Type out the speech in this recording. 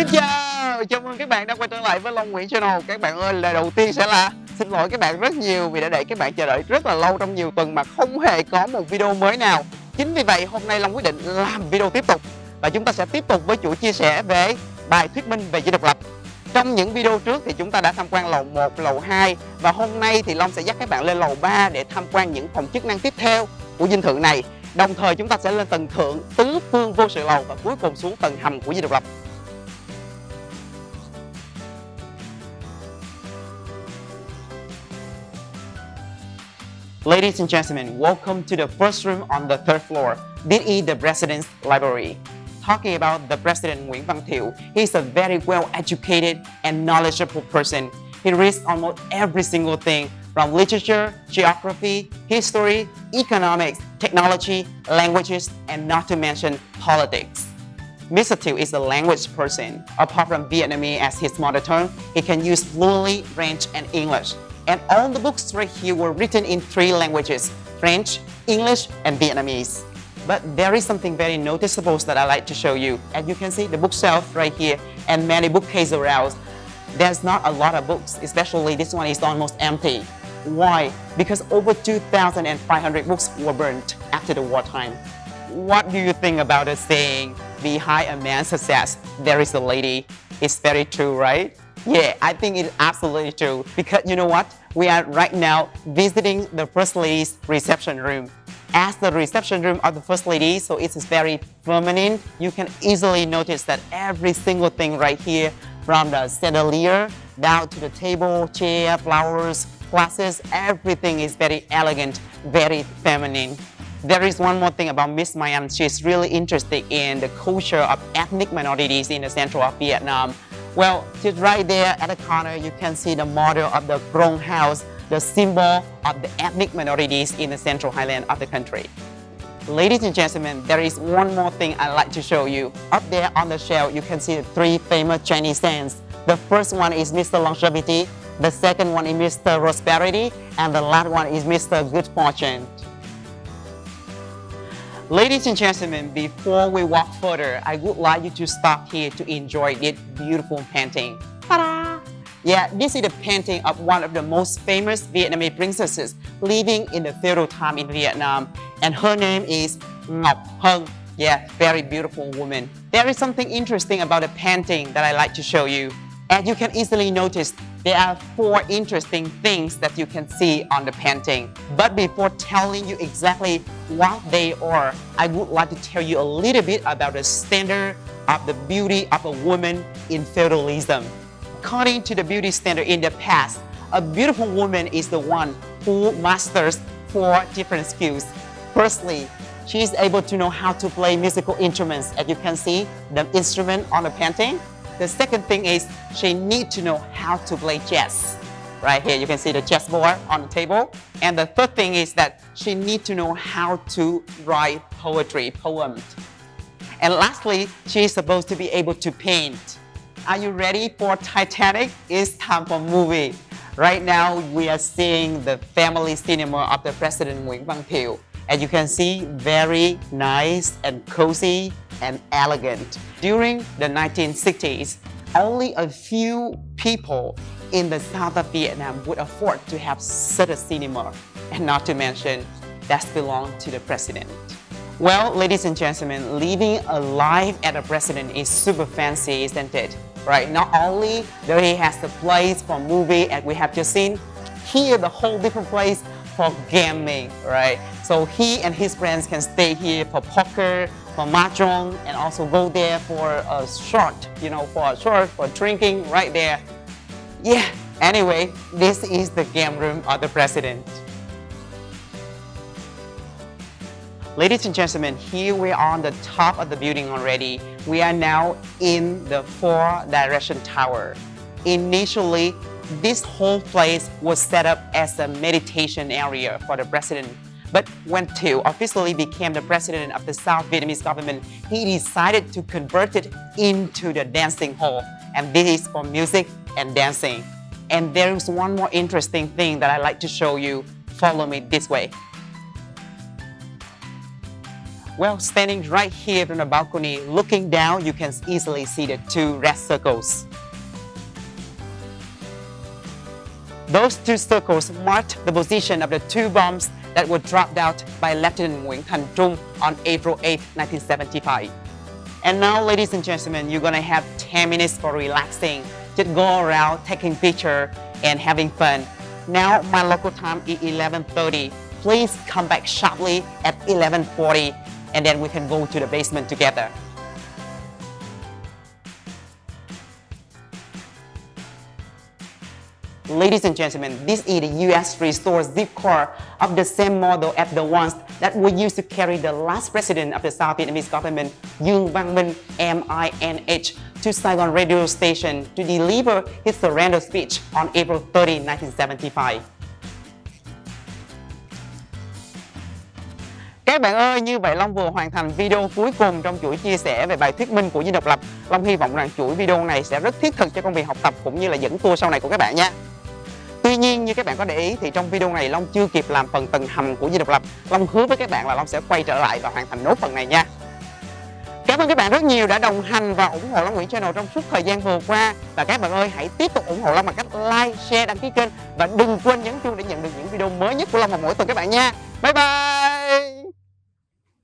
Xin chào, chào mừng các bạn đã quay trở lại với Long Nguyễn Channel. Các bạn ơi, lời đầu tiên sẽ là xin lỗi các bạn rất nhiều vì đã để các bạn chờ đợi rất là lâu trong nhiều tuần mà không hề có một video mới nào. Chính vì vậy hôm nay Long quyết định làm video tiếp tục và chúng ta sẽ tiếp tục với chuỗi chia sẻ về bài thuyết minh về Dinh Độc Lập. Trong những video trước thì chúng ta đã tham quan lầu 1, lầu 2 và hôm nay thì Long sẽ dắt các bạn lên lầu 3 để tham quan những phòng chức năng tiếp theo của dinh thự này. Đồng thời chúng ta sẽ lên tầng thượng tứ phương vô sự lầu và cuối cùng xuống tầng hầm của Dinh Độc Lập. Ladies and gentlemen, welcome to the first room on the third floor. This is the President's Library. Talking about the President Nguyễn Văn Thiệu, he's a very well-educated and knowledgeable person. He reads almost every single thing from literature, geography, history, economics, technology, languages, and not to mention politics. Mr. Thiệu is a language person. Apart from Vietnamese as his mother tongue, he can use fluently French and English. And all the books right here were written in 3 languages, French, English, and Vietnamese. But there is something very noticeable that I like to show you. As you can see, the bookshelf right here and many bookcases around. There's not a lot of books, especially this one is almost empty. Why? Because over 2,500 books were burnt after the wartime. What do you think about the saying, behind a man's success, there is a lady? It's very true, right? Yeah, I think it's absolutely true. Because you know what? We are right now visiting the First Lady's reception room. As the reception room of the First Lady, so it's very feminine. You can easily notice that every single thing right here, from the chandelier down to the table, chair, flowers, glasses, everything is very elegant, very feminine. There is one more thing about Miss Mayan. She's really interested in the culture of ethnic minorities in the central of Vietnam. Well, just right there at the corner, you can see the model of the Krong house, the symbol of the ethnic minorities in the central highland of the country. Ladies and gentlemen, there is one more thing I'd like to show you. Up there on the shelf, you can see the 3 famous Chinese sayings. The first one is Mr. Longevity, the second one is Mr. Prosperity, and the last one is Mr. Good Fortune. Ladies and gentlemen, before we walk further, I would like you to stop here to enjoy this beautiful painting. Ta-da! Yeah, this is the painting of one of the most famous Vietnamese princesses living in the feudal time in Vietnam, and her name is Ngọc Hân. Yeah, very beautiful woman. There is something interesting about the painting that I like to show you. As you can easily notice, there are 4 interesting things that you can see on the painting. But before telling you exactly what they are, I would like to tell you a little bit about the standard of the beauty of a woman in feudalism. According to the beauty standard in the past, a beautiful woman is the one who masters 4 different skills. Firstly, she is able to know how to play musical instruments. As you can see, the instrument on the painting. The second thing is she needs to know how to play chess. Right here, you can see the chessboard on the table. And the third thing is that she needs to know how to write poetry, poems. And lastly, she is supposed to be able to paint. Are you ready for Titanic? It's time for movie. Right now, we are seeing the family cinema of the President Nguyễn Văn Thiệu. As you can see, very nice and cozy and elegant. During the 1960s, only a few people in the south of Vietnam would afford to have such a cinema. And not to mention, that belonged to the president. Well, ladies and gentlemen, living a life as a president is super fancy, isn't it? Right, not only there he has the place for movie as we have just seen, here the whole different place for gaming, right? So he and his friends can stay here for poker, for mahjong, and also go there for a short, for drinking right there. Yeah, anyway, this is the game room of the president. Ladies and gentlemen, here we are on the top of the building already. We are now in the 4-direction tower. Initially, this whole place was set up as a meditation area for the president. But when Thiệu officially became the president of the South Vietnamese government, he decided to convert it into the dancing hall. And this is for music and dancing. And there is one more interesting thing that I like to show you. Follow me this way. Well, standing right here from the balcony, looking down, you can easily see the two red circles. Those two circles marked the position of the two bombs that were dropped out by Lieutenant Nguyen on April 8, 1975. And now, ladies and gentlemen, you're gonna have 10 minutes for relaxing. Just go around taking pictures and having fun. Now, my local time is 11:30. Please come back sharply at 11:40 and then we can go to the basement together. Ladies and gentlemen, this is the US restored zip core of the same model as the ones that were used to carry the last president of the South Vietnamese government, Nguyen Van Minh, MINH, to Saigon radio station to deliver his surrender speech on April 30, 1975. Các bạn ơi, như vậy Long vừa hoàn thành video cuối cùng trong chuỗi chia sẻ về bài thuyết minh của Dinh Độc Lập. Long hy vọng rằng chuỗi video này sẽ rất thiết thực cho công việc học tập cũng như là dẫn tour sau này của các bạn nha. Tuy nhiên, như các bạn có để ý thì trong video này Long chưa kịp làm phần tầng hầm của Dinh Độc Lập. Long hứa với các bạn là Long sẽ quay trở lại và hoàn thành nốt phần này nha. Cảm ơn các bạn rất nhiều đã đồng hành và ủng hộ Long Nguyễn Channel trong suốt thời gian vừa qua. Và các bạn ơi, hãy tiếp tục ủng hộ Long bằng cách like, share, đăng ký kênh. Và đừng quên nhấn chuông để nhận được những video mới nhất của Long vào mỗi tuần các bạn nha. Bye bye!